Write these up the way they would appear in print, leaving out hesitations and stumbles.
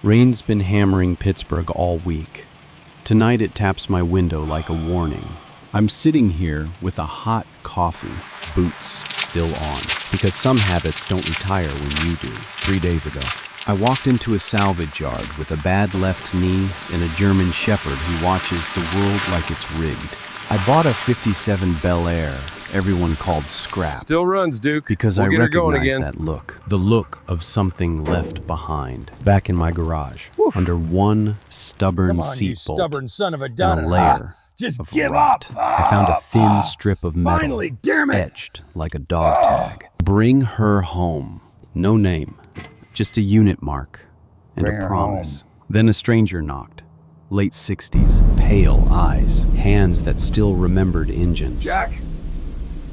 Rain's been hammering Pittsburgh all week. Tonight it taps my window like a warning. I'm sitting here with a hot coffee, boots still on, because some habits don't retire when you do. 3 days ago, I walked into a salvage yard with a bad left knee and a German shepherd who watches the world like it's rigged. I bought a 57 Bel Air, everyone called scrap. Still runs, Duke. Because we'll I get her going recognize again. that look. The look of something left behind. Back in my garage, under one stubborn seat bolt stubborn son of a and gun. a layer Just of give rot. up. I found a thin strip of metal Finally, damn it. etched like a dog tag. Bring her home. No name, just a unit mark and Bring a her promise. Then a stranger knocked. Late 60s, pale eyes, hands that still remembered engines. Jack,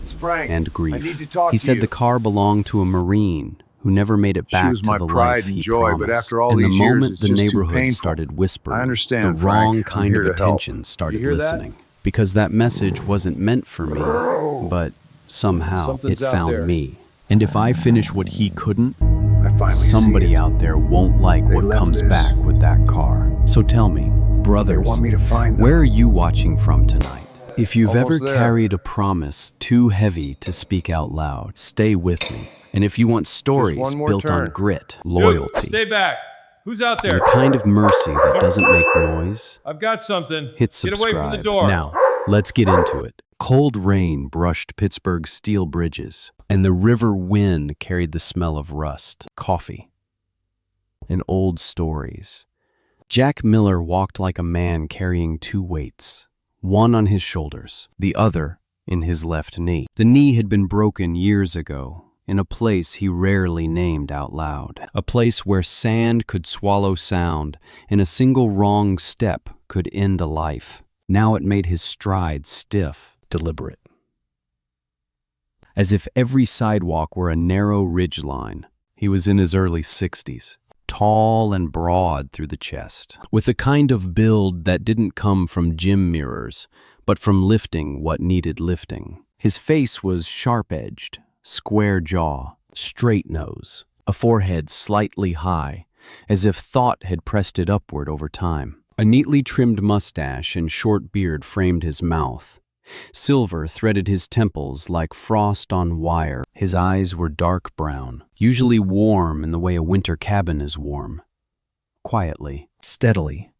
it's Frank. And grief. I need to talk He to said you. the car belonged to a Marine who never made it back was to my the pride life and he joy, but promised. after all and these the years, moment it's the just too neighborhood painful. started whispering, I understand, the Frank. wrong I'm kind here of to help. attention started You hear that? listening. Because that message wasn't meant for me, but somehow Something's it out found there. me. And if I finish what he couldn't, I finally somebody see it. out there won't like They what left comes this. back with that car. So tell me, brothers, They want me to find them. where are you watching from tonight? If you've ever Almost there. carried a promise too heavy to speak out loud, stay with me. And if you want stories one more built on turn. grit, Dude, loyalty, stay back. Who's out and there? the kind of mercy that doesn't make noise, I've got something. hit Get subscribe. away from the door. Now, let's get into it. Cold rain brushed Pittsburgh's steel bridges, and the river wind carried the smell of rust, coffee, and old stories. Jack Miller walked like a man carrying two weights, one on his shoulders, the other in his left knee. The knee had been broken years ago, in a place he rarely named out loud, a place where sand could swallow sound, and a single wrong step could end a life. Now it made his stride stiff, deliberate. As if every sidewalk were a narrow ridgeline, he was in his early 60s, tall and broad through the chest, with a kind of build that didn't come from gym mirrors, but from lifting what needed lifting. His face was sharp-edged, square jaw, straight nose, a forehead slightly high, as if thought had pressed it upward over time. A neatly trimmed mustache and short beard framed his mouth. Silver threaded his temples like frost on wire. His eyes were dark brown, usually warm in the way a winter cabin is warm. Quietly, steadily.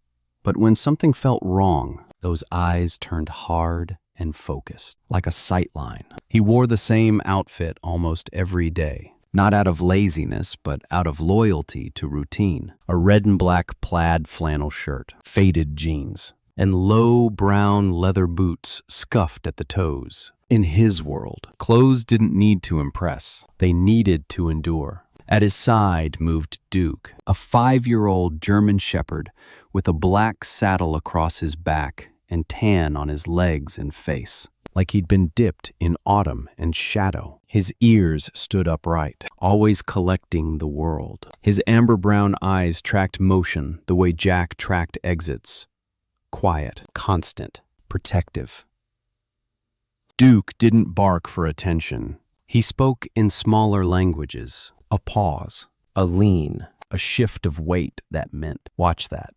But when something felt wrong, those eyes turned hard and focused, like a sight line. He wore the same outfit almost every day, not out of laziness, but out of loyalty to routine. A red and black plaid flannel shirt, faded jeans, and low brown leather boots scuffed at the toes. In his world, clothes didn't need to impress. They needed to endure. At his side moved Duke, a 5-year-old German shepherd with a black saddle across his back and tan on his legs and face, like he'd been dipped in autumn and shadow. His ears stood upright, always collecting the world. His amber-brown eyes tracked motion the way Jack tracked exits. Quiet, constant, protective. Duke didn't bark for attention. He spoke in smaller languages. A pause, a lean, a shift of weight that meant, watch that.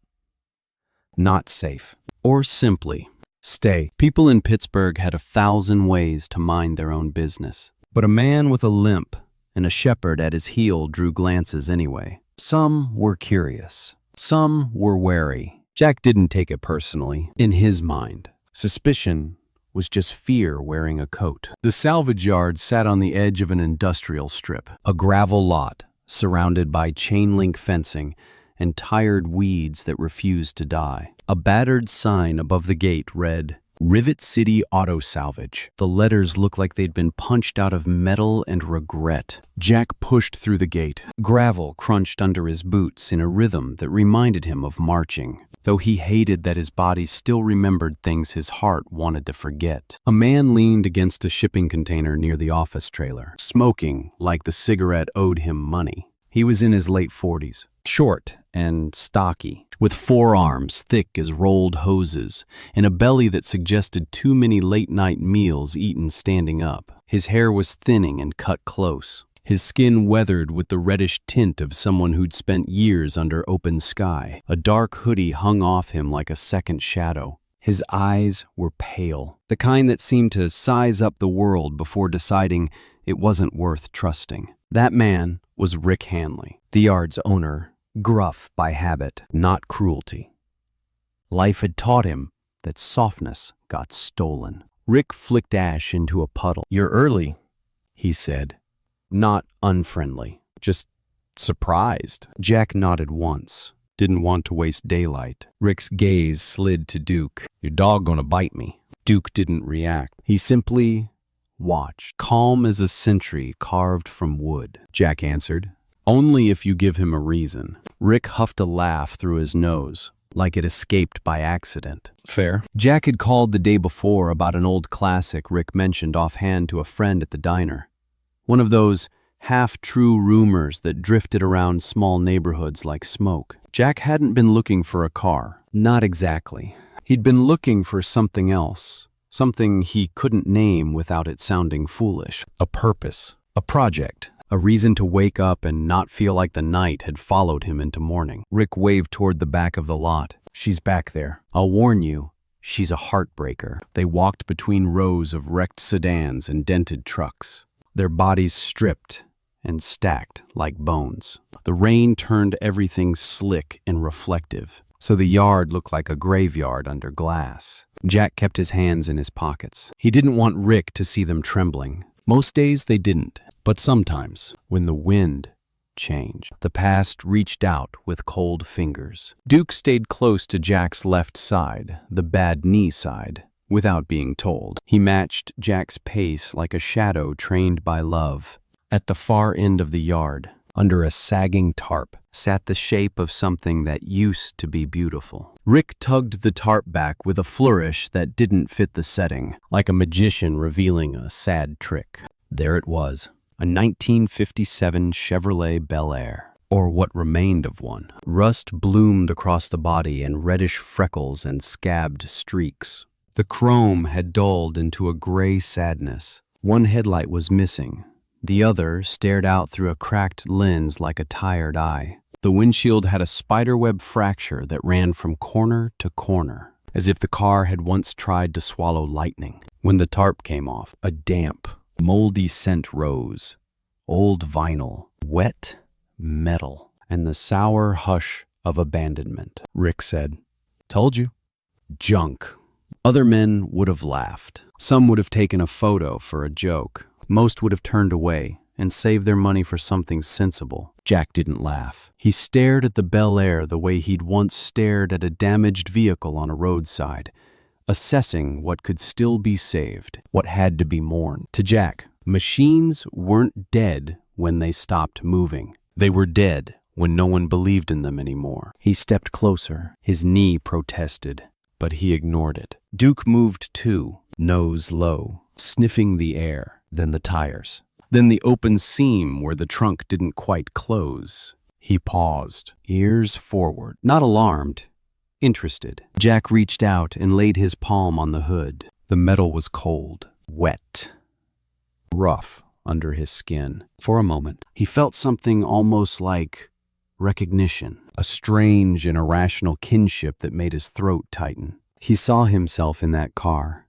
Not safe. Or simply, stay. People in Pittsburgh had 1,000 ways to mind their own business. But a man with a limp and a shepherd at his heel drew glances anyway. Some were curious. Some were wary. Jack didn't take it personally. In his mind, suspicion was just fear wearing a coat. The salvage yard sat on the edge of an industrial strip, a gravel lot surrounded by chain-link fencing and tired weeds that refused to die. A battered sign above the gate read, Rivet City Auto Salvage. The letters looked like they'd been punched out of metal and regret. Jack pushed through the gate. Gravel crunched under his boots in a rhythm that reminded him of marching, though he hated that his body still remembered things his heart wanted to forget. A man leaned against a shipping container near the office trailer, smoking like the cigarette owed him money. He was in his late 40s, short and stocky, with forearms thick as rolled hoses, and a belly that suggested too many late-night meals eaten standing up. His hair was thinning and cut close. his skin weathered with the reddish tint of someone who'd spent years under open sky. A dark hoodie hung off him like a second shadow. His eyes were pale, the kind that seemed to size up the world before deciding it wasn't worth trusting. That man was Rick Hanley, the yard's owner, gruff by habit, not cruelty. Life had taught him that softness got stolen. Rick flicked ash into a puddle. "You're early," he said. Not unfriendly, just surprised. Jack nodded once. Didn't want to waste daylight. Rick's gaze slid to Duke. "Your dog gonna bite me." Duke didn't react. He simply watched, calm as a sentry carved from wood. Jack answered, "Only if you give him a reason." Rick huffed a laugh through his nose, like it escaped by accident. "Fair." Jack had called the day before about an old classic Rick mentioned offhand to a friend at the diner. One of those half-true rumors that drifted around small neighborhoods like smoke. Jack hadn't been looking for a car. Not exactly. He'd been looking for something else. Something he couldn't name without it sounding foolish. A purpose. A project. A reason to wake up and not feel like the night had followed him into morning. Rick waved toward the back of the lot. "She's back there. I'll warn you, she's a heartbreaker." They walked between rows of wrecked sedans and dented trucks, their bodies stripped and stacked like bones. The rain turned everything slick and reflective, so the yard looked like a graveyard under glass. Jack kept his hands in his pockets. He didn't want Rick to see them trembling. Most days they didn't, but sometimes, when the wind changed, the past reached out with cold fingers. Duke stayed close to Jack's left side, the bad knee side, without being told. He matched Jack's pace like a shadow trained by love. At the far end of the yard, under a sagging tarp, sat the shape of something that used to be beautiful. Rick tugged the tarp back with a flourish that didn't fit the setting, like a magician revealing a sad trick. There it was, a 1957 Chevrolet Bel Air, or what remained of one. Rust bloomed across the body in reddish freckles and scabbed streaks. The chrome had dulled into a gray sadness. One headlight was missing. The other stared out through a cracked lens like a tired eye. The windshield had a spiderweb fracture that ran from corner to corner, as if the car had once tried to swallow lightning. When the tarp came off, a damp, moldy scent rose. Old vinyl, wet metal, and the sour hush of abandonment. Rick said, "Told you." Junk. Other men would have laughed. Some would have taken a photo for a joke. Most would have turned away and saved their money for something sensible. Jack didn't laugh. He stared at the Bel Air the way he'd once stared at a damaged vehicle on a roadside, assessing what could still be saved, what had to be mourned. To Jack, machines weren't dead when they stopped moving. They were dead when no one believed in them anymore. He stepped closer. His knee protested, but he ignored it. Duke moved too, nose low, sniffing the air. Then the tires. Then the open seam where the trunk didn't quite close. He paused, ears forward, not alarmed, interested. Jack reached out and laid his palm on the hood. The metal was cold, wet, rough under his skin. For a moment, he felt something almost like recognition, a strange and irrational kinship that made his throat tighten. He saw himself in that car,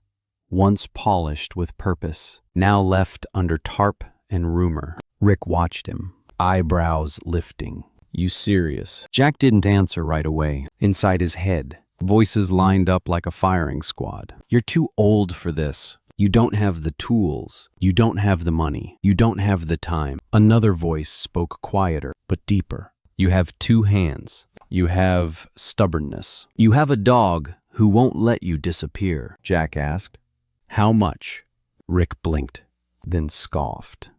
once polished with purpose, now left under tarp and rumor. Rick watched him, eyebrows lifting. "You serious?" Jack didn't answer right away. Inside his head, voices lined up like a firing squad. "You're too old for this. You don't have the tools. You don't have the money. You don't have the time." Another voice spoke quieter, but deeper. "You have two hands. You have stubbornness. You have a dog who won't let you disappear." Jack asked, "How much?" Rick blinked, then scoffed.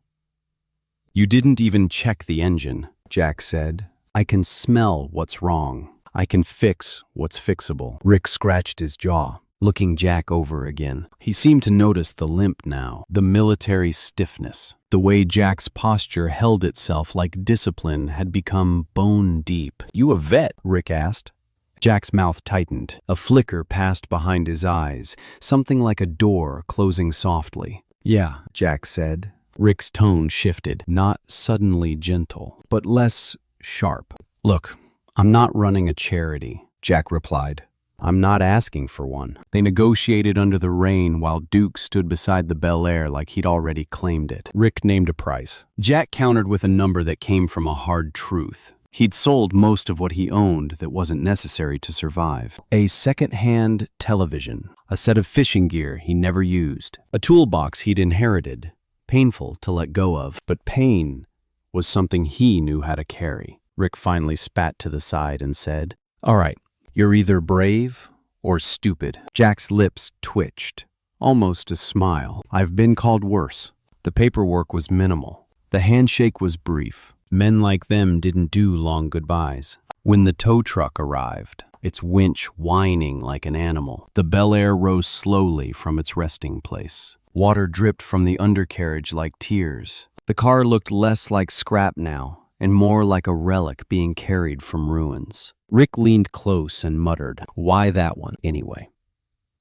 "You didn't even check the engine," Jack said. "I can smell what's wrong. I can fix what's fixable." Rick scratched his jaw, looking Jack over again. He seemed to notice the limp now, the military stiffness. The way Jack's posture held itself like discipline had become bone deep. "You a vet?" Rick asked. Jack's mouth tightened. A flicker passed behind his eyes, something like a door closing softly. "Yeah," Jack said. Rick's tone shifted, not suddenly gentle, but less sharp. Look, I'm not running a charity, Jack replied. I'm not asking for one. They negotiated under the rain while Duke stood beside the Bel Air like he'd already claimed it. Rick named a price. Jack countered with a number that came from a hard truth. He'd sold most of what he owned that wasn't necessary to survive. A second-hand television, a set of fishing gear he never used, a toolbox he'd inherited, painful to let go of. But pain was something he knew how to carry. Rick finally spat to the side and said, "All right, you're either brave or stupid." Jack's lips twitched, almost a smile. "I've been called worse." The paperwork was minimal. The handshake was brief. Men like them didn't do long goodbyes. When the tow truck arrived, its winch whining like an animal, the Bel Air rose slowly from its resting place. Water dripped from the undercarriage like tears. The car looked less like scrap now, and more like a relic being carried from ruins. Rick leaned close and muttered, "Why that one, anyway?"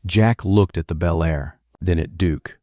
Jack looked at the Bel Air, then at Duke.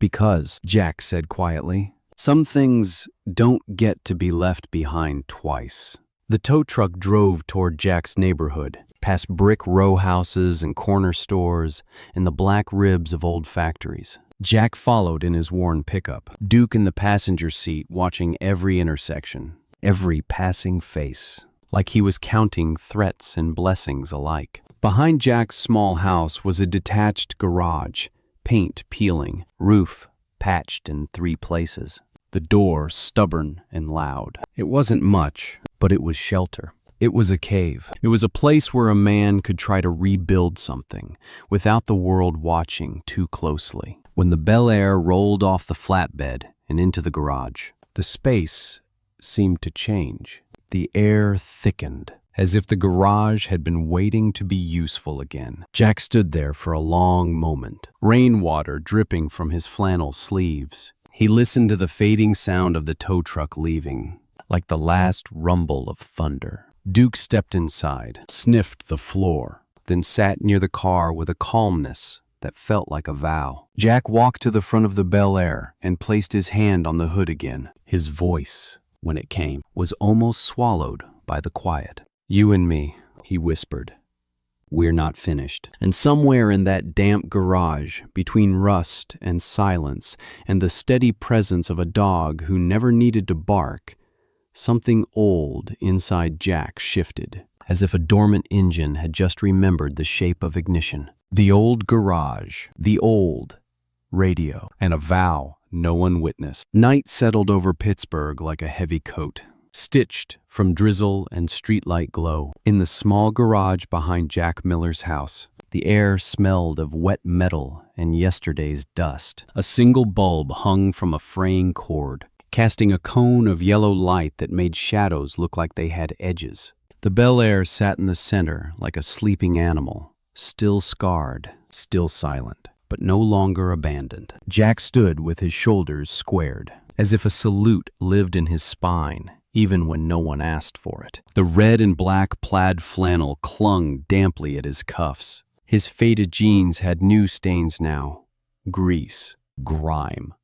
"Because," Jack said quietly, "some things don't get to be left behind twice." The tow truck drove toward Jack's neighborhood, past brick row houses and corner stores and the black ribs of old factories. Jack followed in his worn pickup, Duke in the passenger seat watching every intersection, every passing face, like he was counting threats and blessings alike. Behind Jack's small house was a detached garage, paint peeling, roof patched in 3 places. The door stubborn and loud. It wasn't much, but it was shelter. It was a cave. It was a place where a man could try to rebuild something without the world watching too closely. When the Bel Air rolled off the flatbed and into the garage, the space seemed to change. The air thickened, as if the garage had been waiting to be useful again. Jack stood there for a long moment, rainwater dripping from his flannel sleeves. He listened to the fading sound of the tow truck leaving, like the last rumble of thunder. Duke stepped inside, sniffed the floor, then sat near the car with a calmness that felt like a vow. Jack walked to the front of the Bel Air and placed his hand on the hood again. His voice, when it came, was almost swallowed by the quiet. "You and me," he whispered. "We're not finished." And somewhere in that damp garage, between rust and silence and the steady presence of a dog who never needed to bark, something old inside Jack shifted, as if a dormant engine had just remembered the shape of ignition. The old garage, the old radio, and a vow no one witnessed. Night settled over Pittsburgh like a heavy coat, stitched from drizzle and streetlight glow. In the small garage behind Jack Miller's house, the air smelled of wet metal and yesterday's dust. A single bulb hung from a fraying cord, casting a cone of yellow light that made shadows look like they had edges. The Bel Air sat in the center like a sleeping animal, still scarred, still silent, but no longer abandoned. Jack stood with his shoulders squared, as if a salute lived in his spine, even when no one asked for it. The red and black plaid flannel clung damply at his cuffs. His faded jeans had new stains now, grease, grime.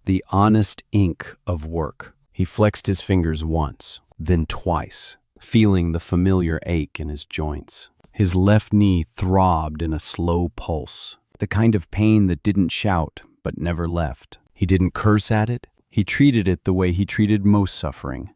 The honest ink of work. He flexed his fingers once, then twice, feeling the familiar ache in his joints. His left knee throbbed in a slow pulse, the kind of pain that didn't shout but never left. He didn't curse at it. He treated it the way he treated most suffering,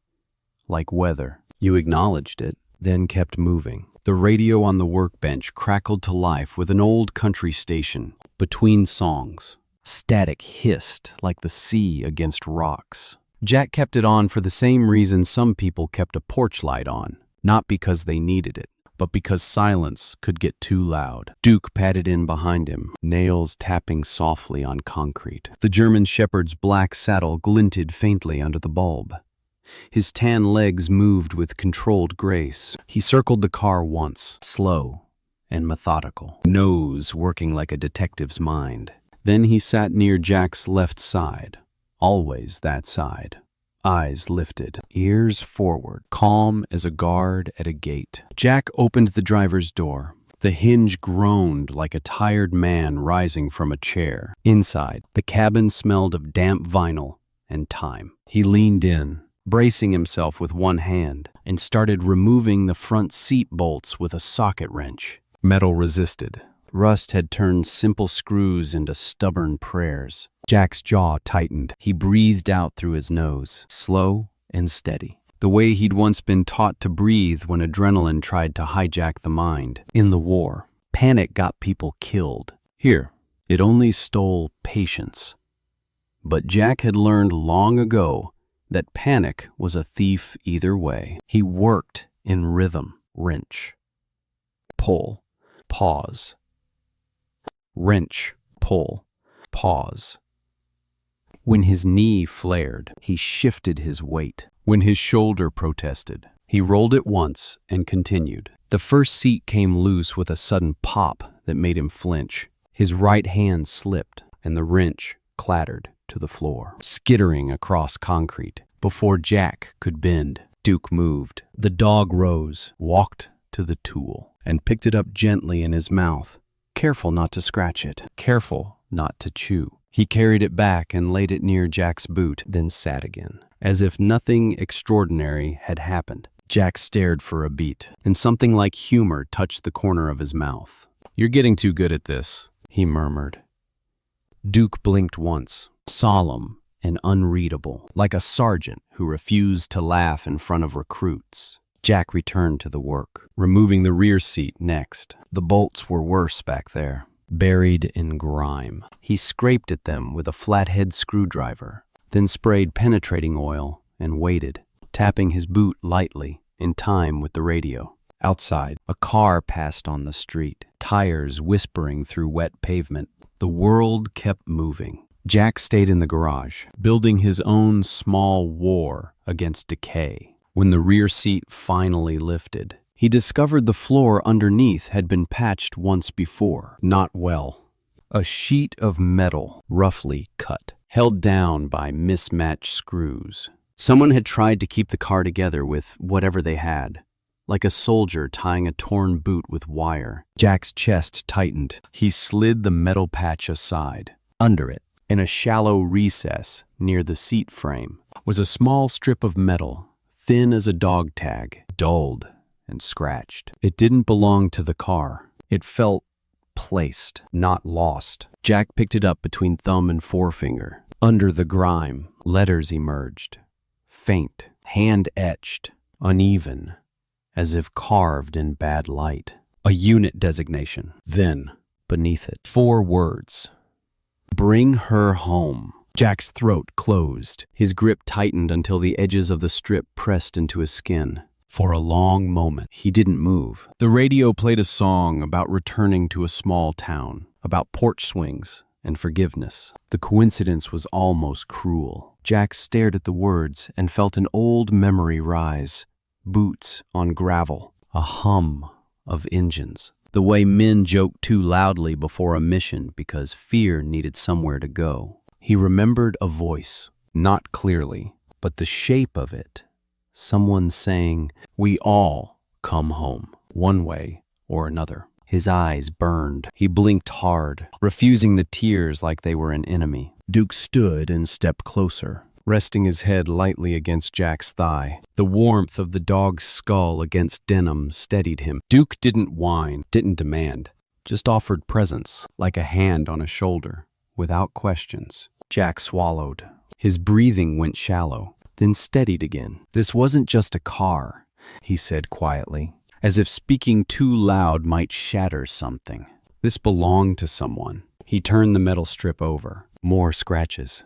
like weather. You acknowledged it, then kept moving. The radio on the workbench crackled to life with an old country station. Between songs, static hissed like the sea against rocks. Jack kept it on for the same reason some people kept a porch light on, not because they needed it, but because silence could get too loud. Duke padded in behind him, nails tapping softly on concrete. The German shepherd's black saddle glinted faintly under the bulb. His tan legs moved with controlled grace. He circled the car once, slow and methodical, nose working like a detective's mind. Then he sat near Jack's left side, always that side. Eyes lifted, ears forward, calm as a guard at a gate. Jack opened the driver's door, The hinge groaned like a tired man rising from a chair. Inside, the cabin smelled of damp vinyl and time. He leaned in, bracing himself with one hand, and started removing the front seat bolts with a socket wrench. Metal resisted. Rust had turned simple screws into stubborn prayers. Jack's jaw tightened. He breathed out through his nose, slow and steady, the way he'd once been taught to breathe when adrenaline tried to hijack the mind. In the war, panic got people killed. Here, it only stole patience. But Jack had learned long ago that panic was a thief either way. He worked in rhythm. Wrench, pull, pause. Wrench, pull, pause. When his knee flared, he shifted his weight. When his shoulder protested, he rolled it once and continued. The first seat came loose with a sudden pop that made him flinch. His right hand slipped, and the wrench clattered to the floor, skittering across concrete. Before Jack could bend, Duke moved. The dog rose, walked to the tool, and picked it up gently in his mouth, careful not to scratch it, careful not to chew. He carried it back and laid it near Jack's boot, then sat again, as if nothing extraordinary had happened. Jack stared for a beat, and something like humor touched the corner of his mouth. "You're getting too good at this," he murmured. Duke blinked once, solemn and unreadable, like a sergeant who refused to laugh in front of recruits. Jack returned to the work, removing the rear seat next. The bolts were worse back there, buried in grime. He scraped at them with a flathead screwdriver, then sprayed penetrating oil and waited, tapping his boot lightly in time with the radio. Outside, a car passed on the street, tires whispering through wet pavement. The world kept moving. Jack stayed in the garage, building his own small war against decay. When the rear seat finally lifted, he discovered the floor underneath had been patched once before. Not well. A sheet of metal, roughly cut, held down by mismatched screws. Someone had tried to keep the car together with whatever they had, like a soldier tying a torn boot with wire. Jack's chest tightened. He slid the metal patch aside. Under it, in a shallow recess near the seat frame, was a small strip of metal, thin as a dog tag, dulled and scratched. It didn't belong to the car. It felt placed, not lost. Jack picked it up between thumb and forefinger. Under the grime, letters emerged. Faint, hand-etched, uneven, as if carved in bad light. A unit designation. Then, beneath it, 4 words. Bring her home. Jack's throat closed. His grip tightened until the edges of the strip pressed into his skin. For a long moment, he didn't move. The radio played a song about returning to a small town, about porch swings and forgiveness. The coincidence was almost cruel. Jack stared at the words and felt an old memory rise. Boots on gravel, a hum of engines. The way men joked too loudly before a mission because fear needed somewhere to go. He remembered a voice, not clearly, but the shape of it. Someone saying, "We all come home, one way or another." His eyes burned. He blinked hard, refusing the tears like they were an enemy. Duke stood and stepped closer, resting his head lightly against Jack's thigh. The warmth of the dog's skull against denim steadied him. Duke didn't whine, didn't demand, just offered presence, like a hand on a shoulder, without questions. Jack swallowed. His breathing went shallow, then steadied again. "This wasn't just a car," he said quietly, as if speaking too loud might shatter something. "This belonged to someone." He turned the metal strip over. More scratches.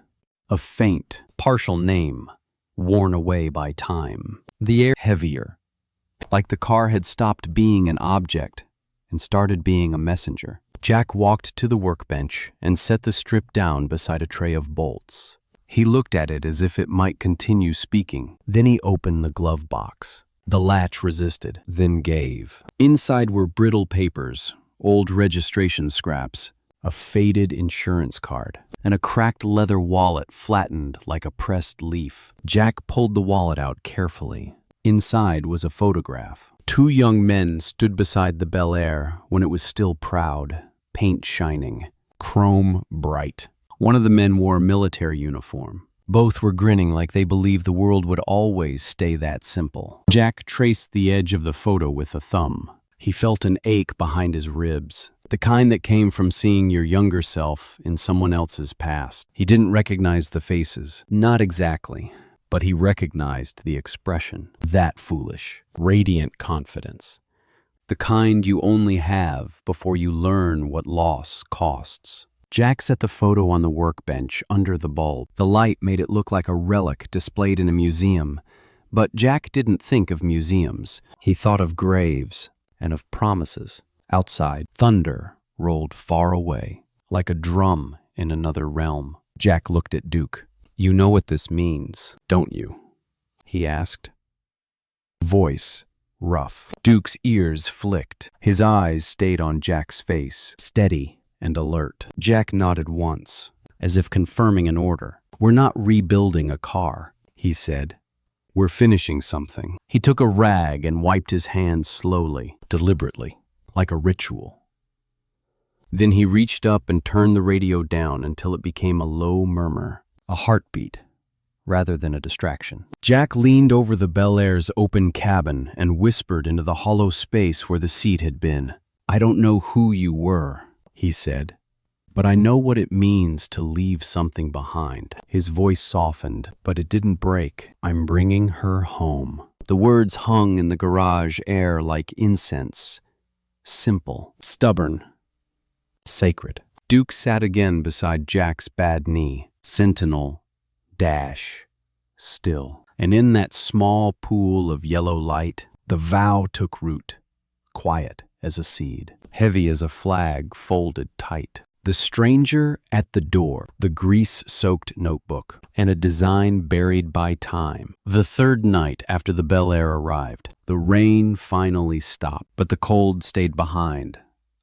A faint, partial name, worn away by time. The air heavier, like the car had stopped being an object and started being a messenger. Jack walked to the workbench and set the strip down beside a tray of bolts. He looked at it as if it might continue speaking. Then he opened the glove box. The latch resisted, then gave. Inside were brittle papers, old registration scraps, a faded insurance card, and a cracked leather wallet flattened like a pressed leaf. Jack pulled the wallet out carefully. Inside was a photograph. Two young men stood beside the Bel Air when it was still proud, paint shining, chrome bright. One of the men wore a military uniform. Both were grinning like they believed the world would always stay that simple. Jack traced the edge of the photo with a thumb. He felt an ache behind his ribs, the kind that came from seeing your younger self in someone else's past. He didn't recognize the faces. Not exactly, but he recognized the expression. That foolish, radiant confidence. The kind you only have before you learn what loss costs. Jack set the photo on the workbench under the bulb. The light made it look like a relic displayed in a museum. But Jack didn't think of museums. He thought of graves and of promises. Outside, thunder rolled far away, like a drum in another realm. Jack looked at Duke. "You know what this means, don't you?" he asked. Voice rough. Duke's ears flicked. His eyes stayed on Jack's face, steady and alert. Jack nodded once, as if confirming an order. "We're not rebuilding a car," he said. "We're finishing something." He took a rag and wiped his hands slowly, deliberately, like a ritual. Then he reached up and turned the radio down until it became a low murmur, a heartbeat, rather than a distraction. Jack leaned over the Bel Air's open cabin and whispered into the hollow space where the seat had been. "I don't know who you were," he said, "but I know what it means to leave something behind." His voice softened, but it didn't break. "I'm bringing her home." The words hung in the garage air like incense. Simple, stubborn, sacred. Duke sat again beside Jack's bad knee. Sentinel, dash, still. And in that small pool of yellow light, the vow took root, quiet as a seed, heavy as a flag folded tight. The stranger at the door, the grease-soaked notebook, and a design buried by time. The third night after the Bel Air arrived, the rain finally stopped, but the cold stayed behind,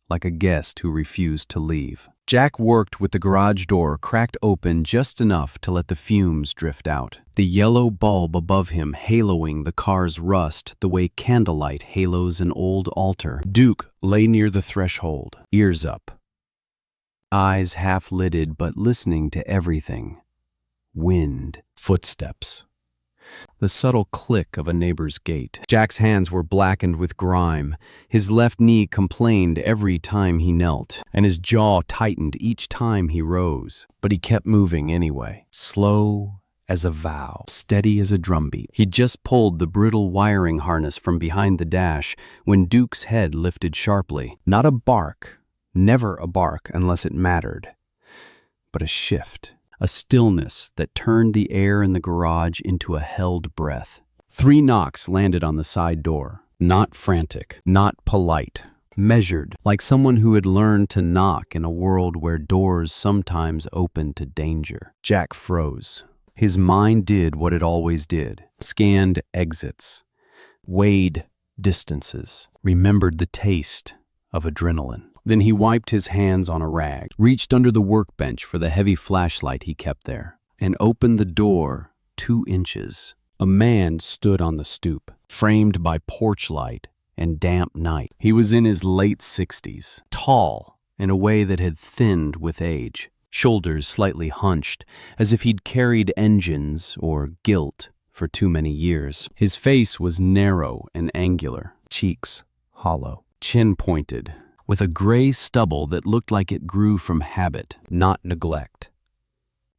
like a guest who refused to leave. Jack worked with the garage door cracked open just enough to let the fumes drift out, the yellow bulb above him haloing the car's rust the way candlelight halos an old altar. Duke lay near the threshold, ears up, eyes half-lidded but listening to everything. Wind, footsteps, the subtle click of a neighbor's gate. Jack's hands were blackened with grime. His left knee complained every time he knelt, and his jaw tightened each time he rose. But he kept moving anyway, slow as a vow, steady as a drumbeat. He'd just pulled the brittle wiring harness from behind the dash when Duke's head lifted sharply. Not a bark, never a bark unless it mattered, but a shift. A stillness that turned the air in the garage into a held breath. 3 knocks landed on the side door. Not frantic, not polite. Measured, like someone who had learned to knock in a world where doors sometimes opened to danger. Jack froze. His mind did what it always did. Scanned exits. Weighed distances. Remembered the taste of adrenaline. Then he wiped his hands on a rag, reached under the workbench for the heavy flashlight he kept there, and opened the door 2 inches. A man stood on the stoop, framed by porch light and damp night. He was in his late 60s, tall in a way that had thinned with age, shoulders slightly hunched, as if he'd carried engines or guilt for too many years. His face was narrow and angular, cheeks hollow, chin pointed, with a gray stubble that looked like it grew from habit, not neglect.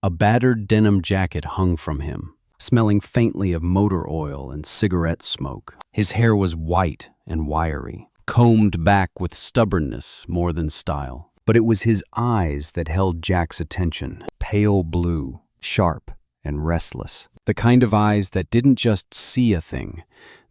A battered denim jacket hung from him, smelling faintly of motor oil and cigarette smoke. His hair was white and wiry, combed back with stubbornness more than style. But it was his eyes that held Jack's attention, pale blue, sharp and restless. The kind of eyes that didn't just see a thing,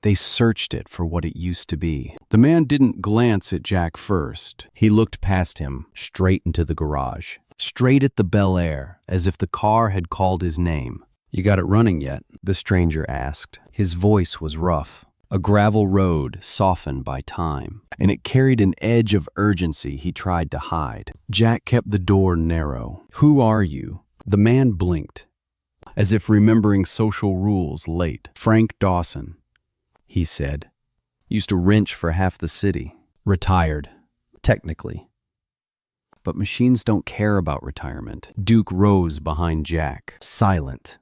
they searched it for what it used to be. The man didn't glance at Jack first. He looked past him, straight into the garage, straight at the Bel Air, as if the car had called his name. "You got it running yet?" the stranger asked. His voice was rough. A gravel road softened by time, and it carried an edge of urgency he tried to hide. Jack kept the door narrow. "Who are you?" The man blinked, as if remembering social rules late. "Frank Dawson," he said. Used to wrench for half the city. Retired, technically. But machines don't care about retirement. Duke rose behind Jack, silent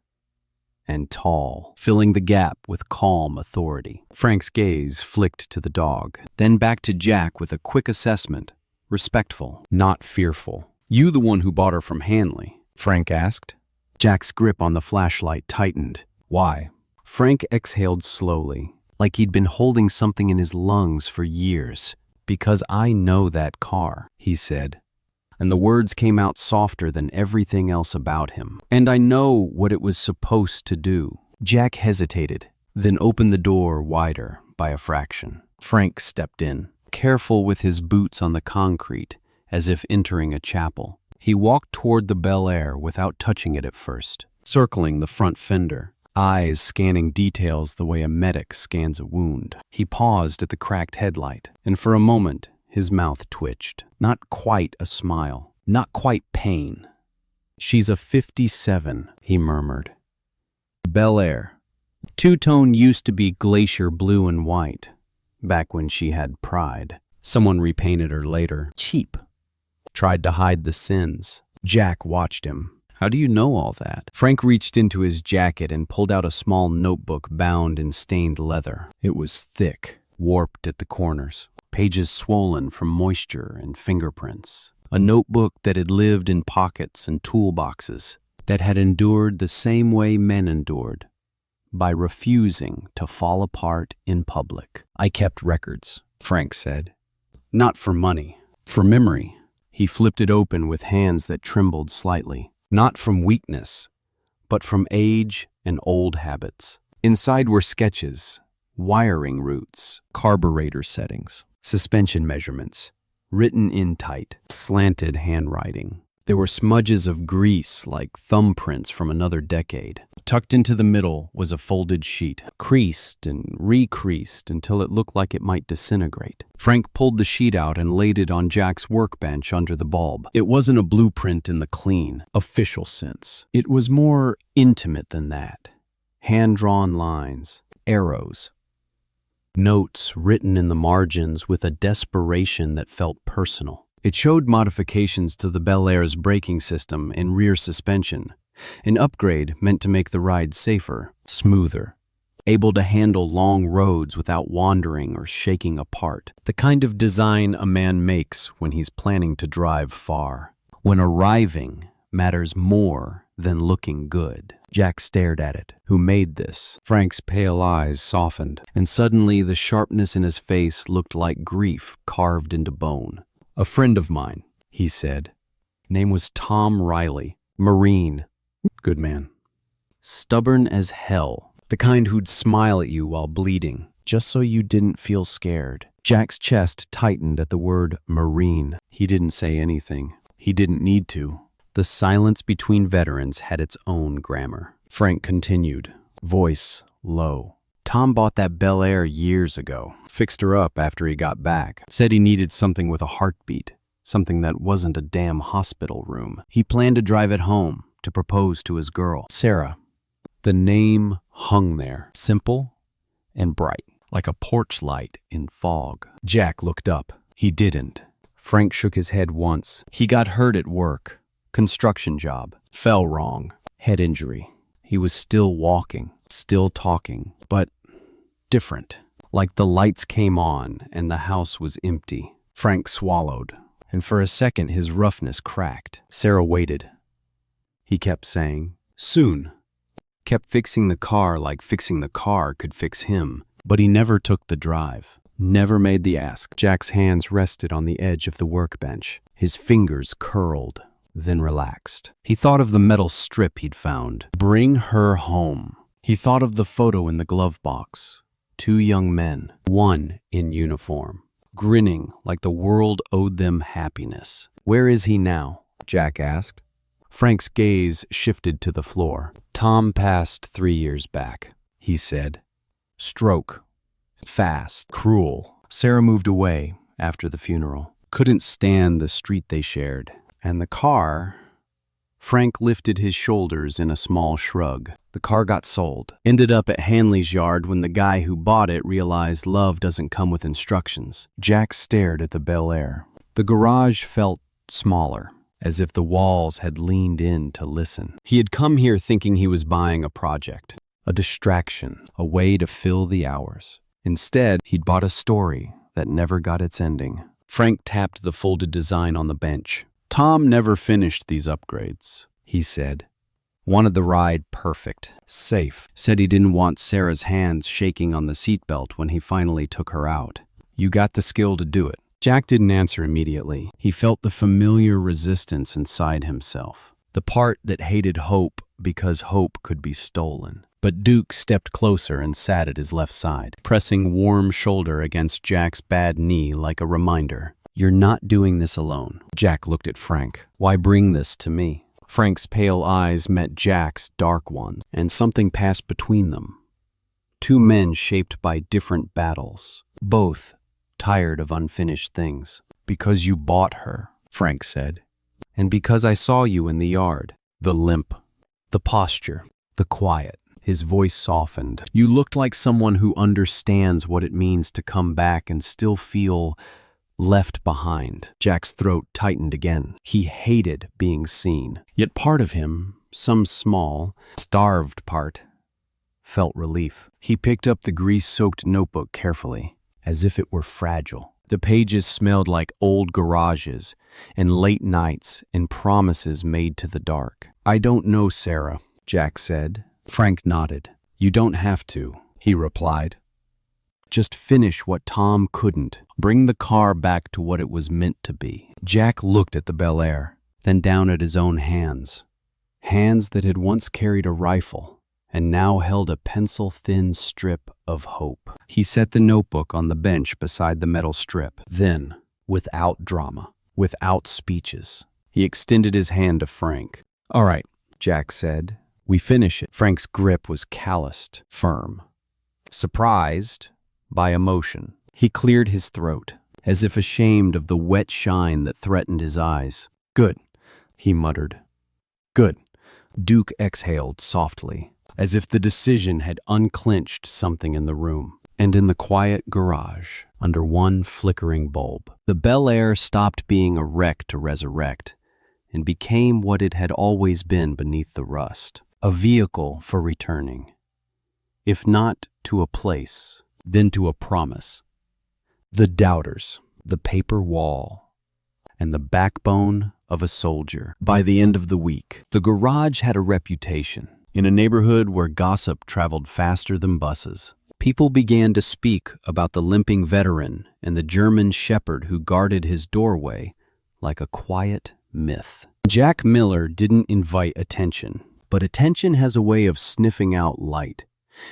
and tall, filling the gap with calm authority. Frank's gaze flicked to the dog, then back to Jack with a quick assessment, respectful, not fearful. "You the one who bought her from Hanley?" Frank asked. Jack's grip on the flashlight tightened. "Why?" Frank exhaled slowly, like he'd been holding something in his lungs for years. "Because I know that car," he said. And the words came out softer than everything else about him. "And I know what it was supposed to do." Jack hesitated, then opened the door wider by a fraction. Frank stepped in, careful with his boots on the concrete, as if entering a chapel. He walked toward the Bel Air without touching it at first, circling the front fender, eyes scanning details the way a medic scans a wound. He paused at the cracked headlight, and for a moment, his mouth twitched. Not quite a smile, not quite pain. "She's a 57, he murmured. Bel Air. Two-tone used to be glacier blue and white, back when she had pride. Someone repainted her later. Cheap. Tried to hide the sins." Jack watched him. "How do you know all that?" Frank reached into his jacket and pulled out a small notebook bound in stained leather. It was thick, warped at the corners, pages swollen from moisture and fingerprints. A notebook that had lived in pockets and toolboxes, that had endured the same way men endured, by refusing to fall apart in public. "I kept records," Frank said. "Not for money, for memory." He flipped it open with hands that trembled slightly. "Not from weakness, but from age and old habits." Inside were sketches, wiring routes, carburetor settings, suspension measurements, written in tight, slanted handwriting. There were smudges of grease like thumbprints from another decade. Tucked into the middle was a folded sheet, creased and recreased until it looked like it might disintegrate. Frank pulled the sheet out and laid it on Jack's workbench under the bulb. It wasn't a blueprint in the clean, official sense. It was more intimate than that. Hand-drawn lines, arrows, notes written in the margins with a desperation that felt personal. It showed modifications to the Bel Air's braking system and rear suspension, an upgrade meant to make the ride safer, smoother, able to handle long roads without wandering or shaking apart. The kind of design a man makes when he's planning to drive far, when arriving matters more than looking good. Jack stared at it. "Who made this?" Frank's pale eyes softened, and suddenly the sharpness in his face looked like grief carved into bone. "A friend of mine," he said. Name was Tom Riley. Marine. Good man. Stubborn as hell. The kind who'd smile at you while bleeding, just so you didn't feel scared. Jack's chest tightened at the word Marine. He didn't say anything. He didn't need to. The silence between veterans had its own grammar. Frank continued, voice low. "Tom bought that Bel Air years ago. Fixed her up after he got back. Said he needed something with a heartbeat. Something that wasn't a damn hospital room. He planned to drive it home, to propose to his girl, Sarah." The name hung there, simple and bright, like a porch light in fog. Jack looked up. He didn't. Frank shook his head once. He got hurt at work. Construction job. Fell wrong. Head injury. He was still walking, still talking, but different. Like the lights came on and the house was empty. Frank swallowed, and for a second his roughness cracked. Sarah waited. He kept saying, "Soon." Kept fixing the car like fixing the car could fix him, but he never took the drive. Never made the ask. Jack's hands rested on the edge of the workbench. His fingers curled, then relaxed. He thought of the metal strip he'd found. Bring her home. He thought of the photo in the glove box. 2 young men, one in uniform, grinning like the world owed them happiness. "Where is he now?" Jack asked. Frank's gaze shifted to the floor. "Tom passed 3 years back," he said. "Stroke. Fast. Cruel." Sarah moved away after the funeral. Couldn't stand the street they shared. And the car, Frank lifted his shoulders in a small shrug. The car got sold. Ended up at Hanley's yard when the guy who bought it realized love doesn't come with instructions. Jack stared at the Bel Air. The garage felt smaller, as if the walls had leaned in to listen. He had come here thinking he was buying a project, a distraction, a way to fill the hours. Instead, he'd bought a story that never got its ending. Frank tapped the folded design on the bench. Tom never finished these upgrades, he said. Wanted the ride perfect, safe. Said he didn't want Sarah's hands shaking on the seatbelt when he finally took her out. You got the skill to do it. Jack didn't answer immediately. He felt the familiar resistance inside himself, the part that hated hope because hope could be stolen. But Duke stepped closer and sat at his left side, pressing warm shoulder against Jack's bad knee like a reminder. You're not doing this alone. Jack looked at Frank. Why bring this to me? Frank's pale eyes met Jack's dark ones, and something passed between them. Two men shaped by different battles, both tired of unfinished things. Because you bought her, Frank said. And because I saw you in the yard. The limp, the posture, the quiet. His voice softened. You looked like someone who understands what it means to come back and still feel left behind. Jack's throat tightened again. He hated being seen. Yet part of him, some small, starved part, felt relief. He picked up the grease-soaked notebook carefully, as if it were fragile. The pages smelled like old garages and late nights and promises made to the dark. I don't know, Sarah, Jack said. Frank nodded. You don't have to, he replied. Just finish what Tom couldn't. Bring the car back to what it was meant to be. Jack looked at the Bel Air, then down at his own hands. Hands that had once carried a rifle and now held a pencil-thin strip of hope. He set the notebook on the bench beside the metal strip. Then, without drama, without speeches, he extended his hand to Frank. All right, Jack said. We finish it. Frank's grip was calloused, firm. Surprised by emotion, he cleared his throat, as if ashamed of the wet shine that threatened his eyes. Good, he muttered. Good. Duke exhaled softly, as if the decision had unclinched something in the room. And in the quiet garage, under one flickering bulb, the Bel Air stopped being a wreck to resurrect and became what it had always been beneath the rust. A vehicle for returning, if not to a place, then to a promise. The doubters, the paper wall, and the backbone of a soldier. By the end of the week, the garage had a reputation. In a neighborhood where gossip traveled faster than buses, people began to speak about the limping veteran and the German shepherd who guarded his doorway like a quiet myth. Jack Miller didn't invite attention. But attention has a way of sniffing out light,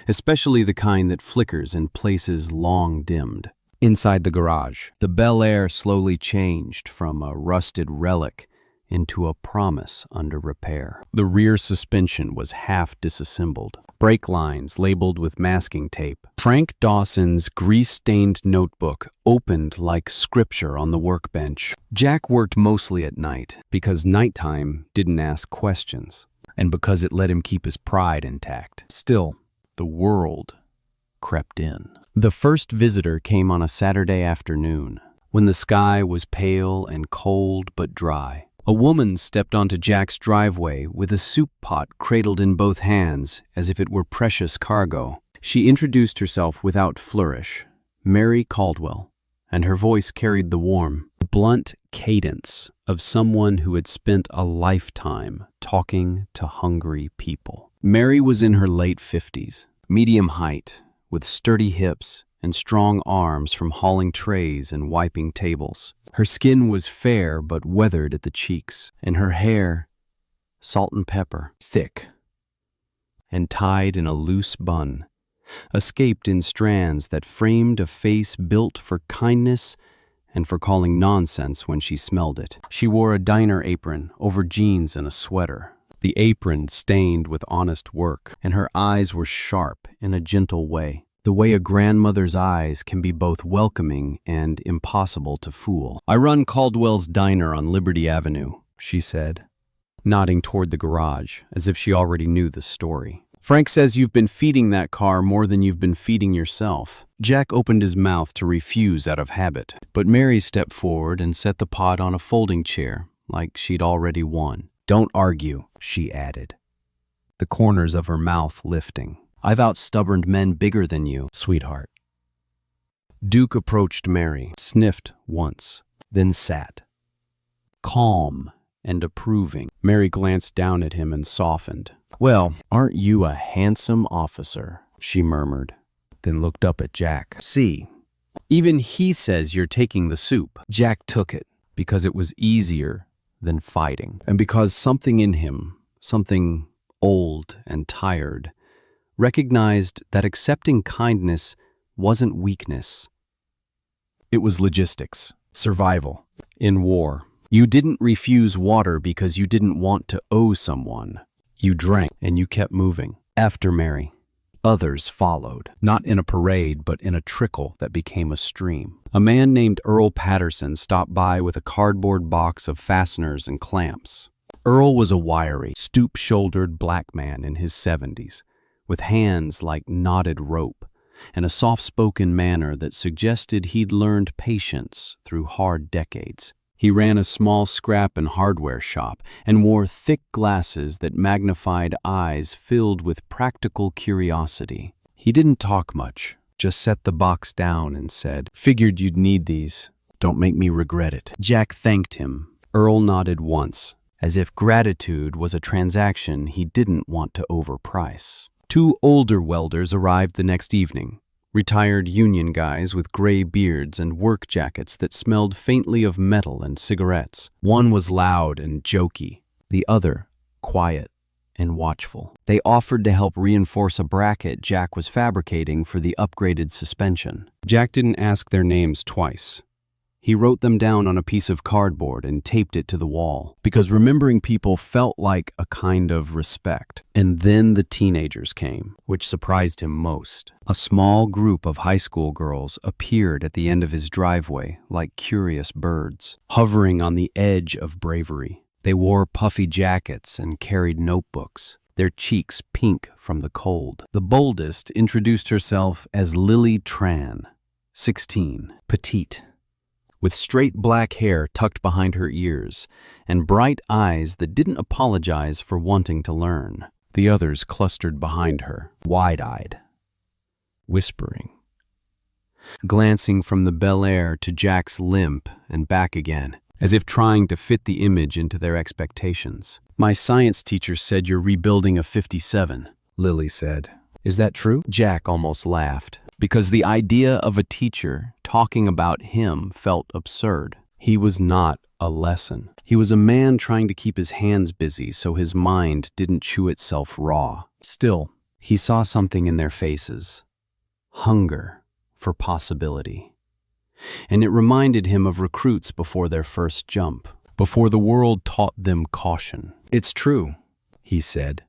especially the kind that flickers in places long dimmed. Inside the garage, the Bel Air slowly changed from a rusted relic into a promise under repair. The rear suspension was half disassembled, brake lines labeled with masking tape. Frank Dawson's grease-stained notebook opened like scripture on the workbench. Jack worked mostly at night because nighttime didn't ask questions, and because it let him keep his pride intact. Still, the world crept in. The first visitor came on a Saturday afternoon, when the sky was pale and cold but dry. A woman stepped onto Jack's driveway with a soup pot cradled in both hands as if it were precious cargo. She introduced herself without flourish, Mary Caldwell, and her voice carried the warm, blunt cadence of someone who had spent a lifetime talking to hungry people. Mary was in her late 50s, medium height, with sturdy hips and strong arms from hauling trays and wiping tables. Her skin was fair but weathered at the cheeks, and her hair, salt and pepper, thick, and tied in a loose bun, escaped in strands that framed a face built for kindness and for calling nonsense when she smelled it. She wore a diner apron over jeans and a sweater, the apron stained with honest work, and her eyes were sharp in a gentle way, the way a grandmother's eyes can be both welcoming and impossible to fool. "I run Caldwell's Diner on Liberty Avenue," she said. nodding toward the garage, as if she already knew the story. Frank says you've been feeding that car more than you've been feeding yourself. Jack opened his mouth to refuse out of habit, but Mary stepped forward and set the pot on a folding chair, like she'd already won. Don't argue, she added, the corners of her mouth lifting. I've outstubborned men bigger than you, sweetheart. Duke approached Mary, sniffed once, then sat. Calm and approving. Mary glanced down at him and softened. Well, aren't you a handsome officer? She murmured, then looked up at Jack. See, even he says you're taking the soup. Jack took it because it was easier than fighting, and because something in him, something old and tired, recognized that accepting kindness wasn't weakness. It was logistics, survival. In war, you didn't refuse water because you didn't want to owe someone. You drank, and you kept moving. After Mary, others followed, not in a parade, but in a trickle that became a stream. A man named Earl Patterson stopped by with a cardboard box of fasteners and clamps. Earl was a wiry, stoop-shouldered black man in his 70s, with hands like knotted rope, and a soft-spoken manner that suggested he'd learned patience through hard decades. He ran a small scrap and hardware shop and wore thick glasses that magnified eyes filled with practical curiosity. He didn't talk much, just set the box down and said, "Figured you'd need these. Don't make me regret it." Jack thanked him. Earl nodded once, as if gratitude was a transaction he didn't want to overprice. Two older welders arrived the next evening. Retired union guys with gray beards and work jackets that smelled faintly of metal and cigarettes. One was loud and jokey, the other quiet and watchful. They offered to help reinforce a bracket Jack was fabricating for the upgraded suspension. Jack didn't ask their names twice. He wrote them down on a piece of cardboard and taped it to the wall, because remembering people felt like a kind of respect. And then the teenagers came, which surprised him most. A small group of high school girls appeared at the end of his driveway like curious birds, hovering on the edge of bravery. They wore puffy jackets and carried notebooks, their cheeks pink from the cold. The boldest introduced herself as Lily Tran, 16, petite, with straight black hair tucked behind her ears, and bright eyes that didn't apologize for wanting to learn. The others clustered behind her, wide-eyed, whispering, glancing from the Bel Air to Jack's limp and back again, as if trying to fit the image into their expectations. "My science teacher said you're rebuilding a 57, Lily said. Is that true? Jack almost laughed, because the idea of a teacher talking about him felt absurd. He was not a lesson. He was a man trying to keep his hands busy so his mind didn't chew itself raw. Still, he saw something in their faces. Hunger for possibility. And it reminded him of recruits before their first jump, before the world taught them caution. "It's true," he said,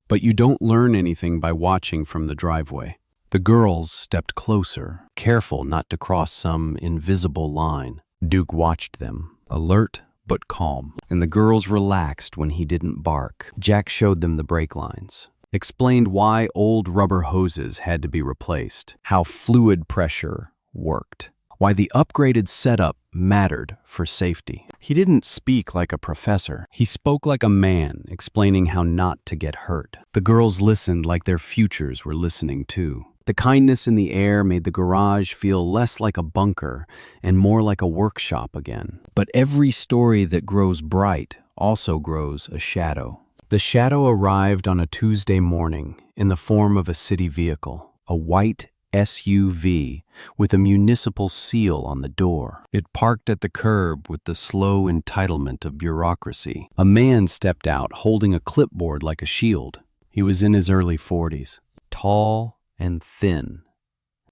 "but you don't learn anything by watching from the driveway." The girls stepped closer, careful not to cross some invisible line. Duke watched them, alert but calm, and the girls relaxed when he didn't bark. Jack showed them the brake lines, explained why old rubber hoses had to be replaced, how fluid pressure worked, why the upgraded setup mattered for safety. He didn't speak like a professor. He spoke like a man, explaining how not to get hurt. The girls listened like their futures were listening too. The kindness in the air made the garage feel less like a bunker and more like a workshop again. But every story that grows bright also grows a shadow. The shadow arrived on a Tuesday morning in the form of a city vehicle, a white SUV with a municipal seal on the door. It parked at the curb with the slow entitlement of bureaucracy. A man stepped out holding a clipboard like a shield. He was in his early 40s, tall and thin,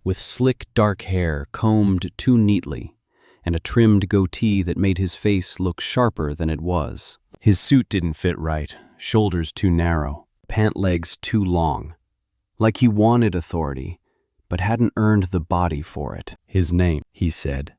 with slick dark hair combed too neatly, and a trimmed goatee that made his face look sharper than it was. His suit didn't fit right, shoulders too narrow, pant legs too long, like he wanted authority, but hadn't earned the body for it. "His name," he said,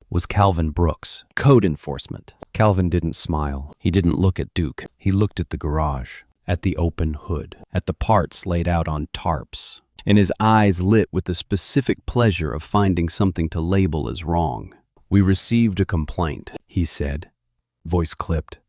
was Calvin Brooks, code enforcement. Calvin didn't smile. He didn't look at Duke. He looked at the garage, at the open hood, at the parts laid out on tarps, and his eyes lit with the specific pleasure of finding something to label as wrong. "We received a complaint," he said, voice clipped.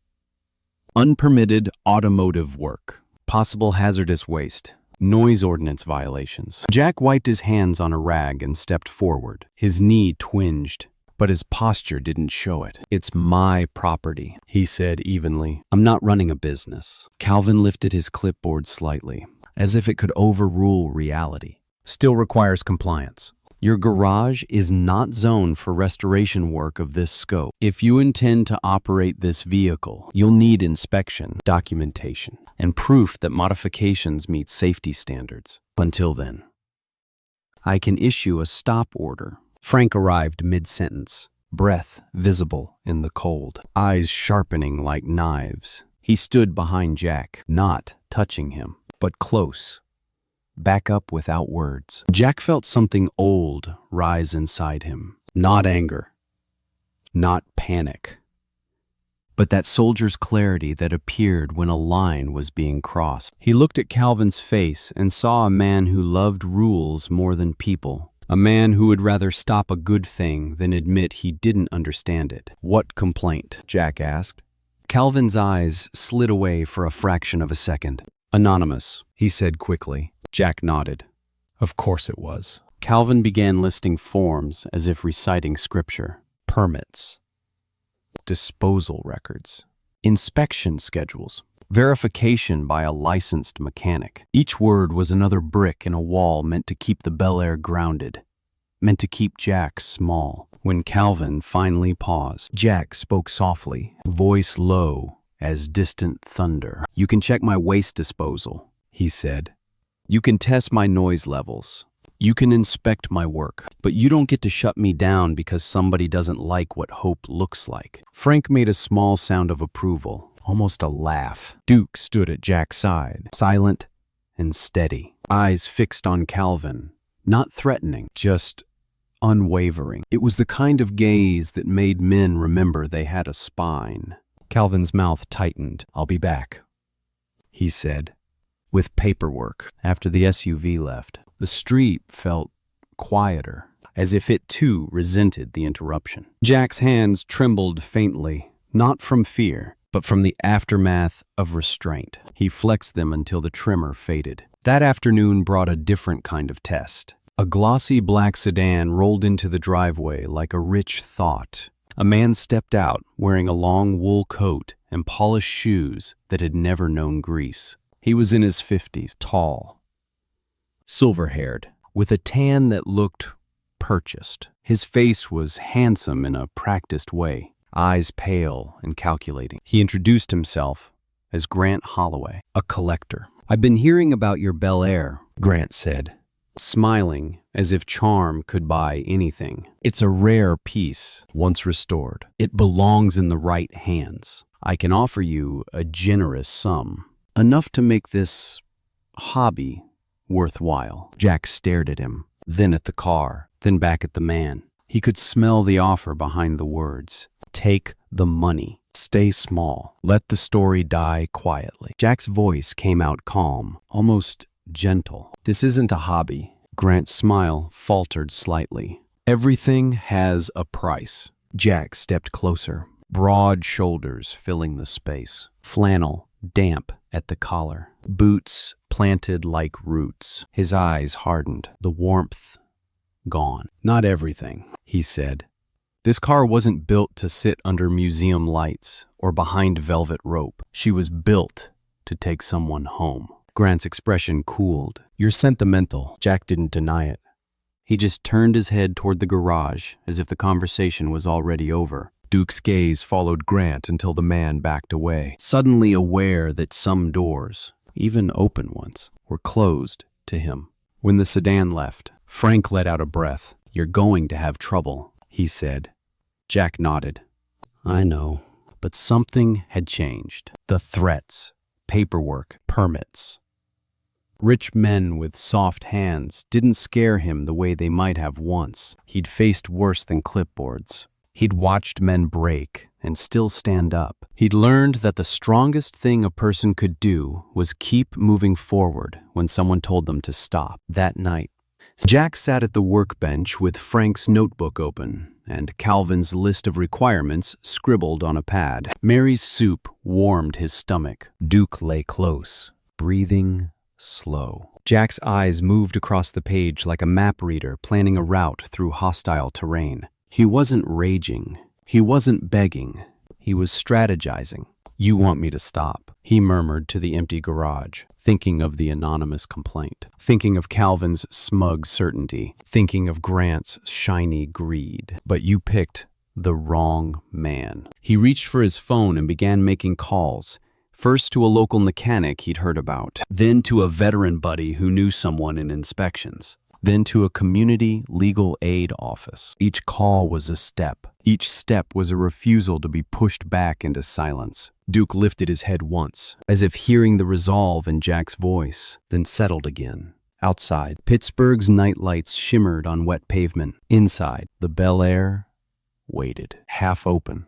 "Unpermitted automotive work, possible hazardous waste, noise ordinance violations." Jack wiped his hands on a rag and stepped forward. His knee twinged, but his posture didn't show it. "It's my property," he said evenly. "I'm not running a business." Calvin lifted his clipboard slightly, as if it could overrule reality. "Still requires compliance. Your garage is not zoned for restoration work of this scope. If you intend to operate this vehicle, you'll need inspection, documentation, and proof that modifications meet safety standards. Until then, I can issue a stop order." Frank arrived mid-sentence, breath visible in the cold, eyes sharpening like knives. He stood behind Jack, not touching him, but close. Back up without words. Jack felt something old rise inside him. Not anger, not panic, but that soldier's clarity that appeared when a line was being crossed. He looked at Calvin's face and saw a man who loved rules more than people. A man who would rather stop a good thing than admit he didn't understand it. "What complaint?" Jack asked. Calvin's eyes slid away for a fraction of a second. "Anonymous," he said quickly. Jack nodded. Of course it was. Calvin began listing forms as if reciting scripture. Permits, disposal records, inspection schedules, verification by a licensed mechanic. Each word was another brick in a wall meant to keep the Bel Air grounded, meant to keep Jack small. When Calvin finally paused, Jack spoke softly, voice low as distant thunder. "You can check my waste disposal," he said. "You can test my noise levels. You can inspect my work, but you don't get to shut me down because somebody doesn't like what hope looks like." Frank made a small sound of approval, almost a laugh. Duke stood at Jack's side, silent and steady, eyes fixed on Calvin, not threatening, just unwavering. It was the kind of gaze that made men remember they had a spine. Calvin's mouth tightened. "I'll be back," he said, with paperwork. After the SUV left, the street felt quieter, as if it too resented the interruption. Jack's hands trembled faintly, not from fear, but from the aftermath of restraint. He flexed them until the tremor faded. That afternoon brought a different kind of test. A glossy black sedan rolled into the driveway like a rich thought. A man stepped out wearing a long wool coat and polished shoes that had never known grease. He was in his 50s, tall, silver-haired, with a tan that looked purchased. His face was handsome in a practiced way, eyes pale and calculating. He introduced himself as Grant Holloway, a collector. "I've been hearing about your Bel Air," Grant said, smiling as if charm could buy anything. "It's a rare piece, once restored. It belongs in the right hands. I can offer you a generous sum, enough to make this hobby worthwhile." Jack stared at him, then at the car, then back at the man. He could smell the offer behind the words. "Take the money. Stay small. Let the story die quietly." Jack's voice came out calm, almost gentle. "This isn't a hobby." Grant's smile faltered slightly. "Everything has a price." Jack stepped closer, broad shoulders filling the space. Flannel, damp at the collar. Boots planted like roots. His eyes hardened, the warmth gone. "Not everything," he said. "This car wasn't built to sit under museum lights or behind velvet rope. She was built to take someone home." Grant's expression cooled. "You're sentimental." Jack didn't deny it. He just turned his head toward the garage as if the conversation was already over. Duke's gaze followed Grant until the man backed away, suddenly aware that some doors, even open ones, were closed to him. When the sedan left, Frank let out a breath. "You're going to have trouble," he said. Jack nodded. "I know." But something had changed. The threats, paperwork, permits. Rich men with soft hands didn't scare him the way they might have once. He'd faced worse than clipboards. He'd watched men break and still stand up. He'd learned that the strongest thing a person could do was keep moving forward when someone told them to stop. That night, Jack sat at the workbench with Frank's notebook open and Calvin's list of requirements scribbled on a pad. Mary's soup warmed his stomach. Duke lay close, breathing slow. Jack's eyes moved across the page like a map reader planning a route through hostile terrain. He wasn't raging. He wasn't begging. He was strategizing. "You want me to stop," he murmured to the empty garage, thinking of the anonymous complaint, thinking of Calvin's smug certainty, thinking of Grant's shiny greed. But you picked the wrong man. He reached for his phone and began making calls, first to a local mechanic he'd heard about, then to a veteran buddy who knew someone in inspections, then to a community legal aid office. Each call was a step. Each step was a refusal to be pushed back into silence. Duke lifted his head once, as if hearing the resolve in Jack's voice, then settled again. Outside, Pittsburgh's night lights shimmered on wet pavement. Inside, the Bel Air waited, half open,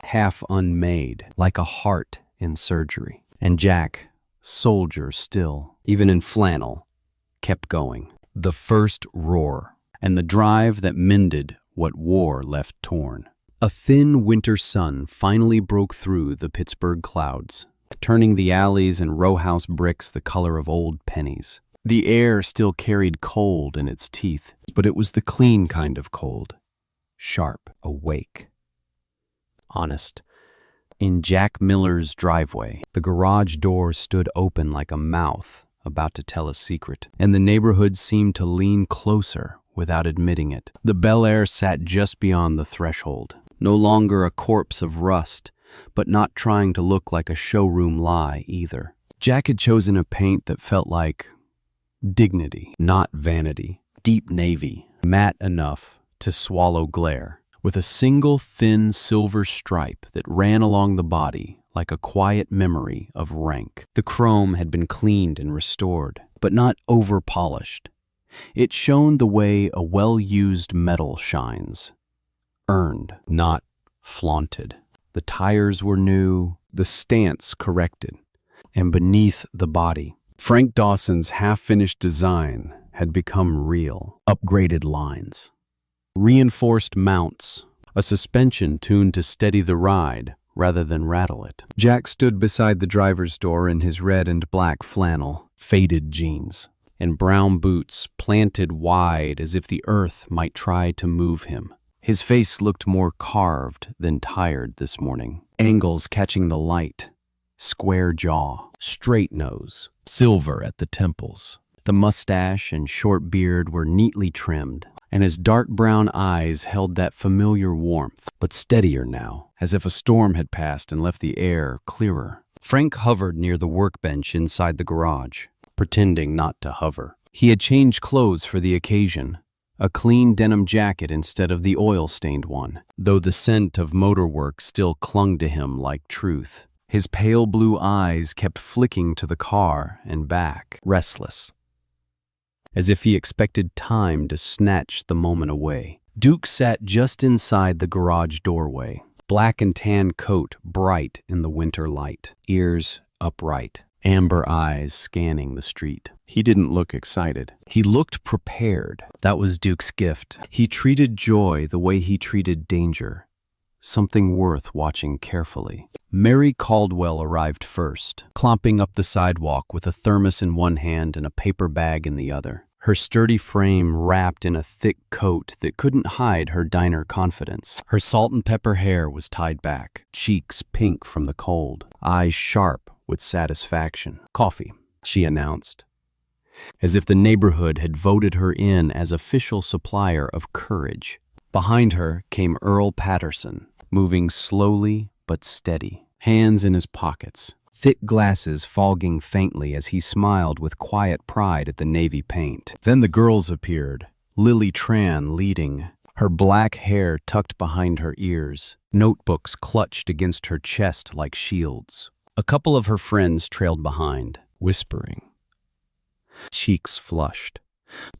half unmade, like a heart in surgery. And Jack, soldier still, even in flannel, kept going. The first roar, and the drive that mended what war left torn. A thin winter sun finally broke through the Pittsburgh clouds, turning the alleys and row house bricks the color of old pennies. The air still carried cold in its teeth, but it was the clean kind of cold. Sharp, awake, honest. In Jack Miller's driveway, the garage door stood open like a mouth about to tell a secret, and the neighborhood seemed to lean closer without admitting it. The Bel Air sat just beyond the threshold, no longer a corpse of rust, but not trying to look like a showroom lie either. Jack had chosen a paint that felt like dignity, not vanity, deep navy, matte enough to swallow glare, with a single thin silver stripe that ran along the body like a quiet memory of rank. The chrome had been cleaned and restored, but not over-polished. It shone the way a well-used metal shines. Earned, not flaunted. The tires were new, the stance corrected. And beneath the body, Frank Dawson's half-finished design had become real. Upgraded lines, reinforced mounts, a suspension tuned to steady the ride rather than rattle it. Jack stood beside the driver's door in his red and black flannel, faded jeans, and brown boots planted wide as if the earth might try to move him. His face looked more carved than tired this morning. Angles catching the light, square jaw, straight nose, silver at the temples. The mustache and short beard were neatly trimmed, and his dark brown eyes held that familiar warmth, but steadier now, as if a storm had passed and left the air clearer. Frank hovered near the workbench inside the garage, pretending not to hover. He had changed clothes for the occasion, a clean denim jacket instead of the oil-stained one, though the scent of motorwork still clung to him like truth. His pale blue eyes kept flicking to the car and back, restless, as if he expected time to snatch the moment away. Duke sat just inside the garage doorway, black and tan coat bright in the winter light, ears upright, amber eyes scanning the street. He didn't look excited. He looked prepared. That was Duke's gift. He treated joy the way he treated danger, something worth watching carefully. Mary Caldwell arrived first, clomping up the sidewalk with a thermos in one hand and a paper bag in the other. Her sturdy frame wrapped in a thick coat that couldn't hide her diner confidence. Her salt and pepper hair was tied back, cheeks pink from the cold, eyes sharp with satisfaction. "Coffee," she announced, as if the neighborhood had voted her in as official supplier of courage. Behind her came Earl Patterson, moving slowly but steady, hands in his pockets, thick glasses fogging faintly as he smiled with quiet pride at the navy paint. Then the girls appeared, Lily Tran leading, her black hair tucked behind her ears, notebooks clutched against her chest like shields. A couple of her friends trailed behind, whispering, cheeks flushed.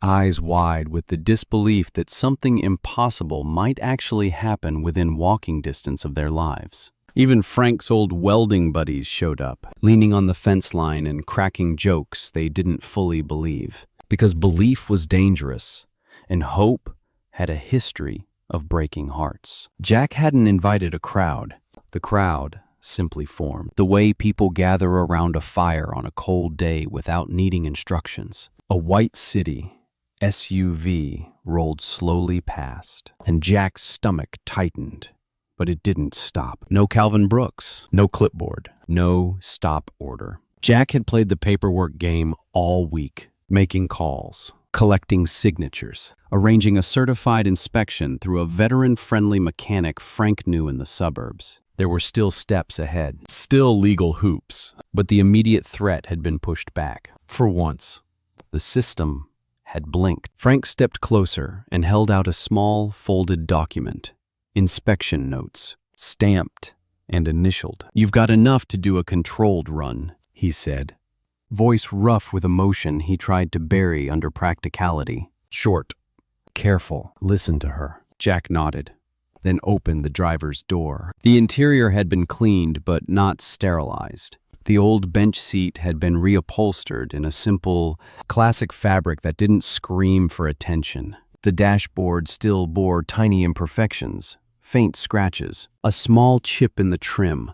eyes wide with the disbelief that something impossible might actually happen within walking distance of their lives. Even Frank's old welding buddies showed up, leaning on the fence line and cracking jokes they didn't fully believe. Because belief was dangerous, and hope had a history of breaking hearts. Jack hadn't invited a crowd. The crowd simply formed. The way people gather around a fire on a cold day without needing instructions. A white city SUV rolled slowly past, and Jack's stomach tightened. But it didn't stop. No Calvin Brooks, no clipboard, no stop order. Jack had played the paperwork game all week, making calls, collecting signatures, arranging a certified inspection through a veteran-friendly mechanic Frank knew in the suburbs. There were still steps ahead, still legal hoops, but the immediate threat had been pushed back. For once, the system had blinked. Frank stepped closer and held out a small, folded document. Inspection notes, stamped and initialed. "You've got enough to do a controlled run," he said. Voice rough with emotion he tried to bury under practicality. "Short, careful, listen to her." Jack nodded, then opened the driver's door. The interior had been cleaned but not sterilized. The old bench seat had been reupholstered in a simple, classic fabric that didn't scream for attention. The dashboard still bore tiny imperfections, faint scratches, a small chip in the trim,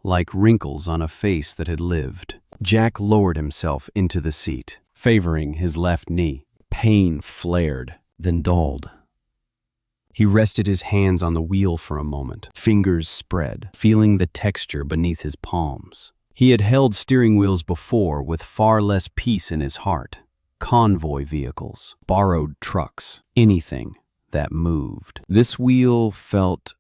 like wrinkles on a face that had lived. Jack lowered himself into the seat, favoring his left knee. Pain flared, then dulled. He rested his hands on the wheel for a moment, fingers spread, feeling the texture beneath his palms. He had held steering wheels before with far less peace in his heart. Convoy vehicles, borrowed trucks, anything that moved. This wheel felt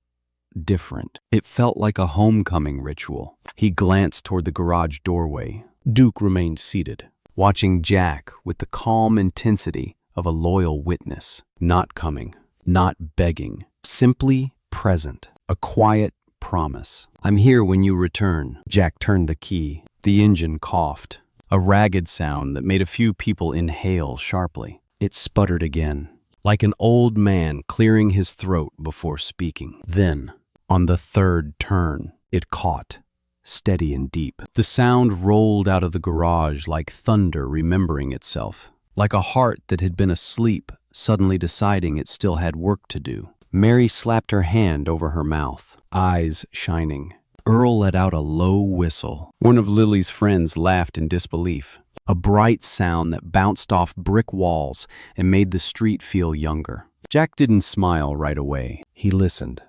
different. It felt like a homecoming ritual. He glanced toward the garage doorway. Duke remained seated, watching Jack with the calm intensity of a loyal witness. Not coming, not begging, simply present. A quiet promise. "I'm here when you return." Jack turned the key. The engine coughed. A ragged sound that made a few people inhale sharply. It sputtered again, like an old man clearing his throat before speaking. Then, on the third turn, it caught, steady and deep. The sound rolled out of the garage like thunder remembering itself, like a heart that had been asleep suddenly deciding it still had work to do. Mary slapped her hand over her mouth, eyes shining. Earl let out a low whistle. One of Lily's friends laughed in disbelief, a bright sound that bounced off brick walls and made the street feel younger. Jack didn't smile right away. He listened.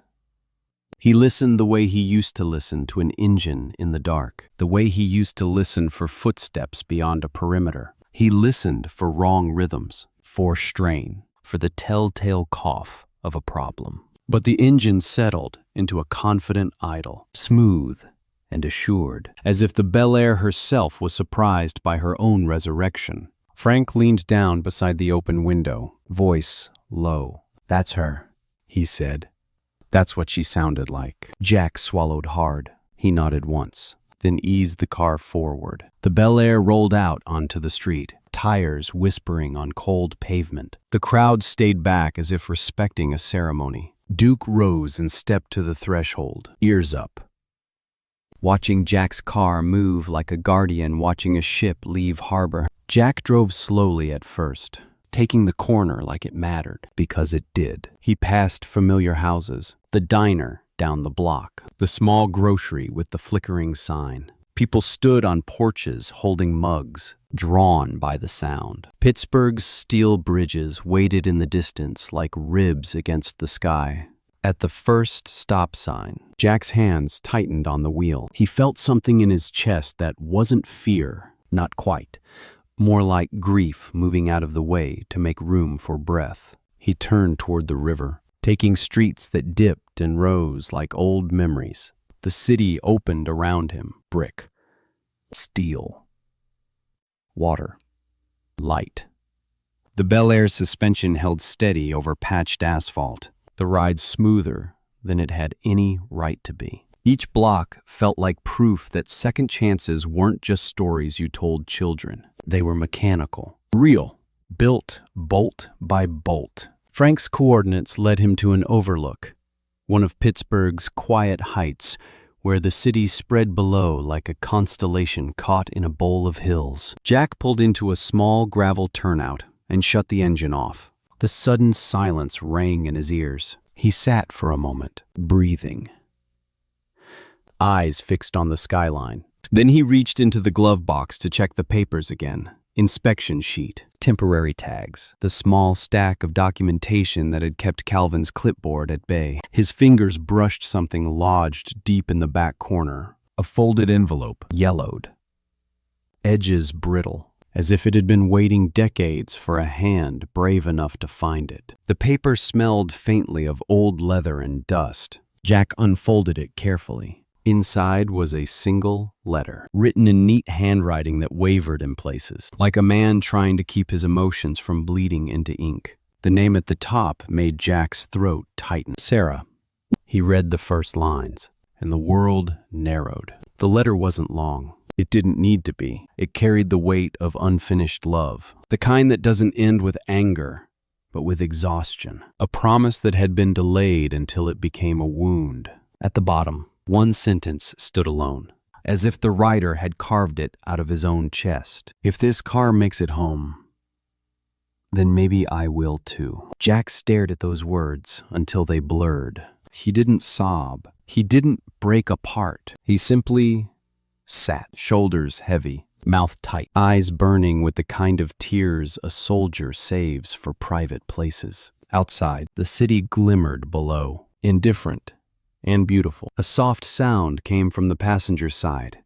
He listened the way he used to listen to an engine in the dark, the way he used to listen for footsteps beyond a perimeter. He listened for wrong rhythms, for strain, for the telltale cough of a problem. But the engine settled into a confident idle, smooth and assured, as if the Bel Air herself was surprised by her own resurrection. Frank leaned down beside the open window, voice low. "That's her," he said. That's what she sounded like. Jack swallowed hard. He nodded once, then eased the car forward. The Bel Air rolled out onto the street, tires whispering on cold pavement. The crowd stayed back as if respecting a ceremony. Duke rose and stepped to the threshold, ears up, watching Jack's car move like a guardian watching a ship leave harbor. Jack drove slowly at first, taking the corner like it mattered, because it did. He passed familiar houses, the diner down the block, the small grocery with the flickering sign. People stood on porches holding mugs, drawn by the sound. Pittsburgh's steel bridges waited in the distance like ribs against the sky. At the first stop sign, Jack's hands tightened on the wheel. He felt something in his chest that wasn't fear, not quite, more like grief moving out of the way to make room for breath. He turned toward the river, taking streets that dipped and rose like old memories. The city opened around him, brick, steel, water, light. The Bel Air suspension held steady over patched asphalt, the ride smoother than it had any right to be. Each block felt like proof that second chances weren't just stories you told children. They were mechanical, real, built bolt by bolt. Frank's coordinates led him to an overlook, one of Pittsburgh's quiet heights, where the city spread below like a constellation caught in a bowl of hills. Jack pulled into a small gravel turnout and shut the engine off. The sudden silence rang in his ears. He sat for a moment, breathing, eyes fixed on the skyline. Then he reached into the glove box to check the papers again. Inspection sheet, temporary tags, the small stack of documentation that had kept Calvin's clipboard at bay. His fingers brushed something lodged deep in the back corner, a folded envelope, yellowed, edges brittle, as if it had been waiting decades for a hand brave enough to find it. The paper smelled faintly of old leather and dust. Jack unfolded it carefully. Inside was a single letter, written in neat handwriting that wavered in places, like a man trying to keep his emotions from bleeding into ink. The name at the top made Jack's throat tighten. Sarah. He read the first lines, and the world narrowed. The letter wasn't long. It didn't need to be. It carried the weight of unfinished love, the kind that doesn't end with anger, but with exhaustion. A promise that had been delayed until it became a wound. At the bottom, one sentence stood alone, as if the writer had carved it out of his own chest. If this car makes it home, then maybe I will too. Jack stared at those words until they blurred. He didn't sob. He didn't break apart. He simply sat, shoulders heavy, mouth tight, eyes burning with the kind of tears a soldier saves for private places. Outside, the city glimmered below, indifferent and beautiful. A soft sound came from the passenger side.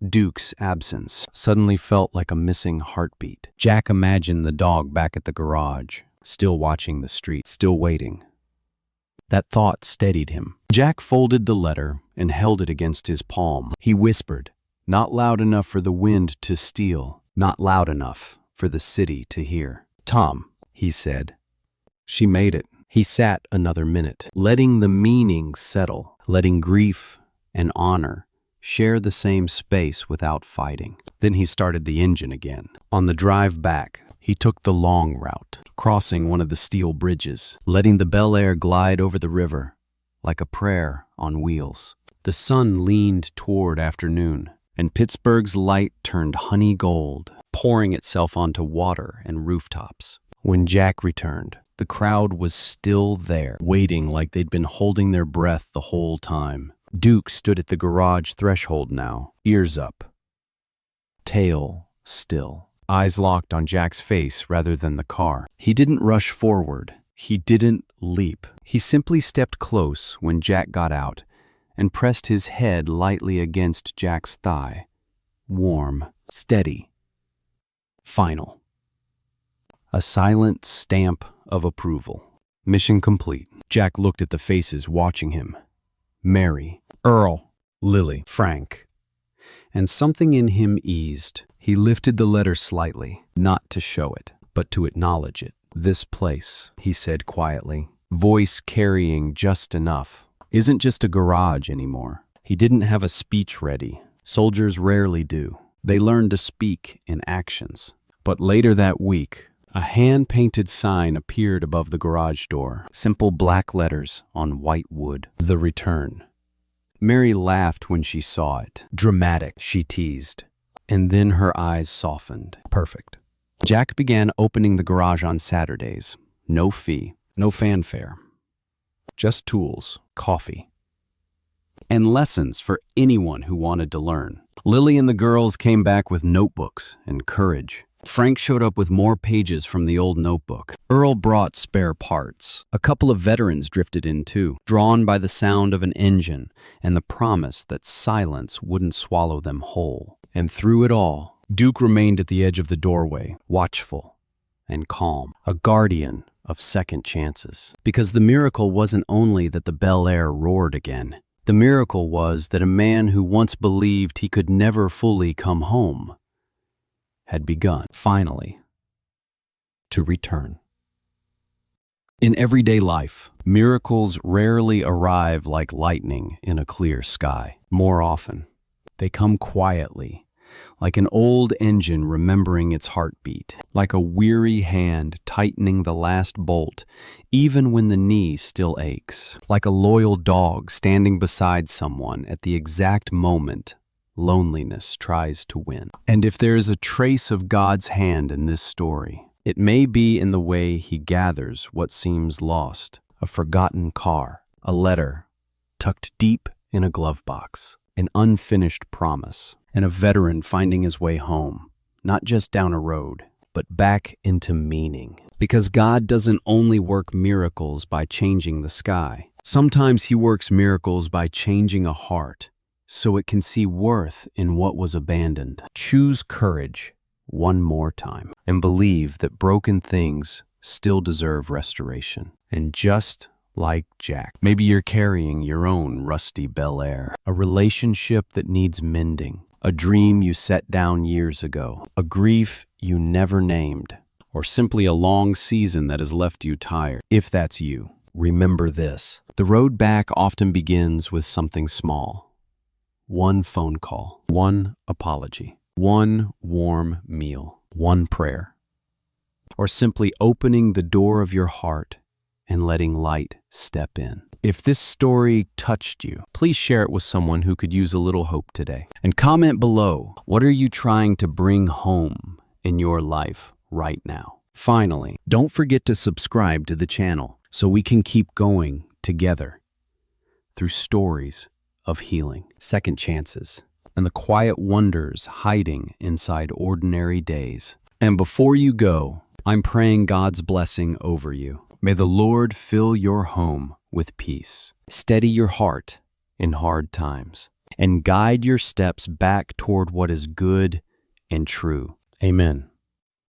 Duke's absence suddenly felt like a missing heartbeat. Jack imagined the dog back at the garage, still watching the street, still waiting. That thought steadied him. Jack folded the letter and held it against his palm. He whispered, not loud enough for the wind to steal, not loud enough for the city to hear. Tom, he said. She made it. He sat another minute, letting the meaning settle, letting grief and honor share the same space without fighting. Then he started the engine again. On the drive back, he took the long route, crossing one of the steel bridges, letting the Bel Air glide over the river like a prayer on wheels. The sun leaned toward afternoon, and Pittsburgh's light turned honey gold, pouring itself onto water and rooftops. When Jack returned, the crowd was still there, waiting like they'd been holding their breath the whole time. Duke stood at the garage threshold now, ears up, tail still, eyes locked on Jack's face rather than the car. He didn't rush forward. He didn't leap. He simply stepped close when Jack got out and pressed his head lightly against Jack's thigh. Warm, steady, final. A silent stamp of approval. Mission complete. Jack looked at the faces watching him. Mary, Earl, Lily, Frank. And something in him eased. He lifted the letter slightly, not to show it, but to acknowledge it. This place, he said quietly, voice carrying just enough, isn't just a garage anymore. He didn't have a speech ready. Soldiers rarely do. They learn to speak in actions. But later that week, a hand-painted sign appeared above the garage door, simple black letters on white wood. The return. Mary laughed when she saw it. Dramatic, she teased. And then her eyes softened. Perfect. Jack began opening the garage on Saturdays. No fee, no fanfare. Just tools, coffee, and lessons for anyone who wanted to learn. Lily and the girls came back with notebooks and courage. Frank showed up with more pages from the old notebook. Earl brought spare parts. A couple of veterans drifted in too, drawn by the sound of an engine and the promise that silence wouldn't swallow them whole. And through it all, Duke remained at the edge of the doorway, watchful and calm, a guardian of second chances. Because the miracle wasn't only that the Bel Air roared again. The miracle was that a man who once believed he could never fully come home had begun, finally, to return. In everyday life, miracles rarely arrive like lightning in a clear sky. More often, they come quietly, like an old engine remembering its heartbeat, like a weary hand tightening the last bolt, even when the knee still aches, like a loyal dog standing beside someone at the exact moment loneliness tries to win. And if there is a trace of God's hand in this story, it may be in the way he gathers what seems lost, a forgotten car, a letter tucked deep in a glove box, an unfinished promise, and a veteran finding his way home, not just down a road, but back into meaning. Because God doesn't only work miracles by changing the sky. Sometimes he works miracles by changing a heart, so it can see worth in what was abandoned. Choose courage one more time and believe that broken things still deserve restoration. And just like Jack, maybe you're carrying your own rusty Bel Air, a relationship that needs mending, a dream you set down years ago, a grief you never named, or simply a long season that has left you tired. If that's you, remember this. The road back often begins with something small. One phone call, one apology, one warm meal, one prayer, or simply opening the door of your heart and letting light step in. If this story touched you, please share it with someone who could use a little hope today. And comment below, what are you trying to bring home in your life right now? Finally, don't forget to subscribe to the channel so we can keep going together through stories of healing, second chances, and the quiet wonders hiding inside ordinary days. And before you go, I'm praying God's blessing over you. May the Lord fill your home with peace, steady your heart in hard times, and guide your steps back toward what is good and true. Amen.